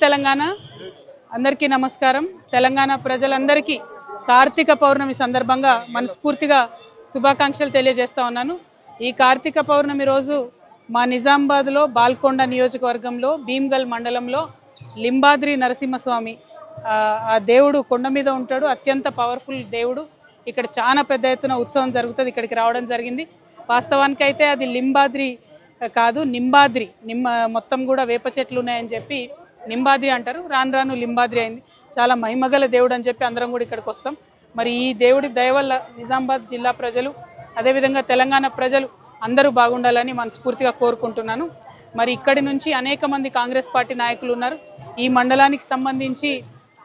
తెలంగాణ అందరికీ నమస్కారం. తెలంగాణ ప్రజలందరికీ కార్తీక పౌర్ణమి సందర్భంగా మనస్ఫూర్తిగా శుభాకాంక్షలు తెలియజేస్తా ఉన్నాను. ఈ కార్తీక పౌర్ణమి రోజు మా నిజామాబాద్లో బాల్కొండ నియోజకవర్గంలో భీమ్గల్ మండలంలో లింబాద్రి నరసింహస్వామి ఆ దేవుడు కొండ మీద ఉంటాడు. అత్యంత పవర్ఫుల్ దేవుడు. ఇక్కడ చాలా పెద్ద ఎత్తున ఉత్సవం జరుగుతుంది. ఇక్కడికి రావడం జరిగింది. వాస్తవానికి అయితే అది లింబాద్రి కాదు, నింబాద్రి. మొత్తం కూడా వేప చెట్లు ఉన్నాయని చెప్పి నింబాద్రి అంటారు. రాను రాను లింబాద్రి అయింది. చాలా మహిమగల దేవుడు అని చెప్పి అందరం కూడా ఇక్కడికి వస్తాం. మరి ఈ దేవుడి దయ వల్ల నిజామాబాద్ జిల్లా ప్రజలు అదేవిధంగా తెలంగాణ ప్రజలు అందరూ బాగుండాలని మనస్ఫూర్తిగా కోరుకుంటున్నాను. మరి ఇక్కడి నుంచి అనేక మంది కాంగ్రెస్ పార్టీ నాయకులు ఉన్నారు. ఈ మండలానికి సంబంధించి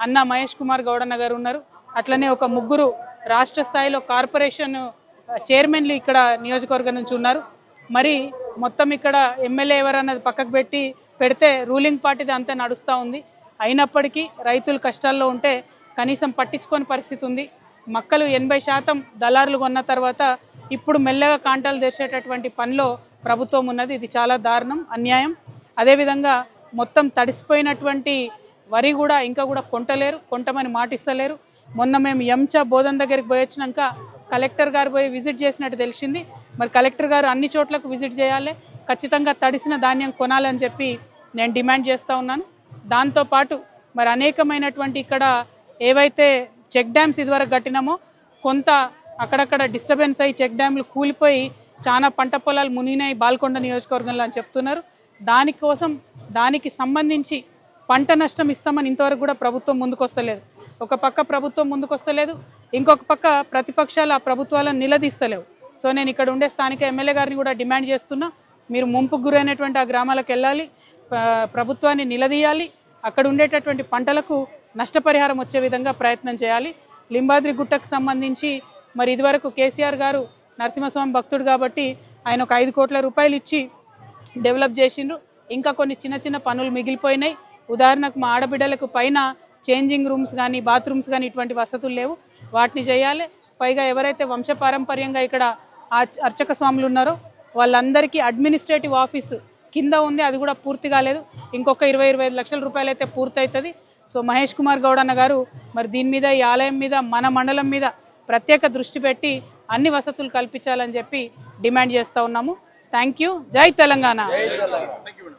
అన్న మహేష్ కుమార్ గౌడన్న గారు ఉన్నారు. అట్లనే ఒక ముగ్గురు రాష్ట్ర స్థాయిలో కార్పొరేషన్ చైర్మన్లు ఇక్కడ నియోజకవర్గం నుంచి ఉన్నారు. మరి మొత్తం ఇక్కడ ఎమ్మెల్యే ఎవరన్నది పక్కకు పెడితే రూలింగ్ పార్టీది అంతా నడుస్తూ ఉంది. అయినప్పటికీ రైతులు కష్టాల్లో ఉంటే కనీసం పట్టించుకోని పరిస్థితి ఉంది. మక్కలు 80% దళారులు కొన్న తర్వాత ఇప్పుడు మెల్లగా కాంటాలు తెరిచేటటువంటి పనిలో ప్రభుత్వం ఉన్నది. ఇది చాలా దారుణం, అన్యాయం. అదేవిధంగా మొత్తం తడిసిపోయినటువంటి వరి కూడా ఇంకా కూడా కొంటమని మాటిస్తలేరు. మొన్న మేము ఎంచా బోధన్ దగ్గరికి పోయి వచ్చినాక కలెక్టర్ గారు పోయి విజిట్ చేసినట్టు తెలిసింది. మరి కలెక్టర్ గారు అన్ని చోట్లకు విజిట్ చేయాలి, ఖచ్చితంగా తడిసిన ధాన్యం కొనాలని చెప్పి నేను డిమాండ్ చేస్తూ ఉన్నాను. దాంతోపాటు మరి అనేకమైనటువంటి ఇక్కడ ఏవైతే చెక్ డ్యామ్స్ ఇదివరకు కట్టినామో కొంత అక్కడక్కడ డిస్టర్బెన్స్ అయ్యి చెక్ డ్యామ్లు కూలిపోయి చాలా పంట పొలాలు మునిగినాయి బాల్కొండ నియోజకవర్గంలో అని చెప్తున్నారు. దానికి సంబంధించి పంట నష్టం ఇస్తామని ఇంతవరకు కూడా ప్రభుత్వం ముందుకొస్తలేదు. ఒక పక్క ప్రభుత్వం ముందుకొస్తలేదు, ఇంకొక పక్క ప్రతిపక్షాలు ఆ ప్రభుత్వాలను నిలదీస్తలేవు. సో నేను ఇక్కడ ఉండే స్థానిక ఎమ్మెల్యే గారిని కూడా డిమాండ్ చేస్తున్నా, మీరు ముంపుకు గురైనటువంటి ఆ గ్రామాలకు వెళ్ళాలి, ప్రభుత్వాన్ని నిలదీయాలి, అక్కడ ఉండేటటువంటి పంటలకు నష్టపరిహారం వచ్చే విధంగా ప్రయత్నం చేయాలి. లింబాద్రి గుట్టకు సంబంధించి మరి ఇదివరకు కేసీఆర్ గారు నరసింహస్వామి భక్తుడు కాబట్టి ఆయన ఒక 5 కోట్ల రూపాయలు ఇచ్చి డెవలప్ చేసిండ్రు. ఇంకా కొన్ని చిన్న చిన్న పనులు మిగిలిపోయినాయి. ఉదాహరణకు మా ఆడబిడ్డలకు పైన చేంజింగ్ రూమ్స్ కానీ బాత్రూమ్స్ కానీ ఇటువంటి వసతులు లేవు, వాటిని చేయాలి. పైగా ఎవరైతే వంశపారంపర్యంగా ఇక్కడ అర్చక స్వాములు ఉన్నారో వాళ్ళందరికీ అడ్మినిస్ట్రేటివ్ ఆఫీసు కింద ఉంది, అది కూడా పూర్తి కాలేదు. ఇంకొక 20-25 లక్షల రూపాయలు అయితే పూర్తవుతుంది. సో మహేష్ కుమార్ గౌడ్ అన్న గారు మరి దీని మీద, ఈ ఆలయం మీద, మన మండలం మీద ప్రత్యేక దృష్టి పెట్టి అన్ని వసతులు కల్పించాలని చెప్పి డిమాండ్ చేస్తూ ఉన్నాము. Thank you. జై తెలంగాణ.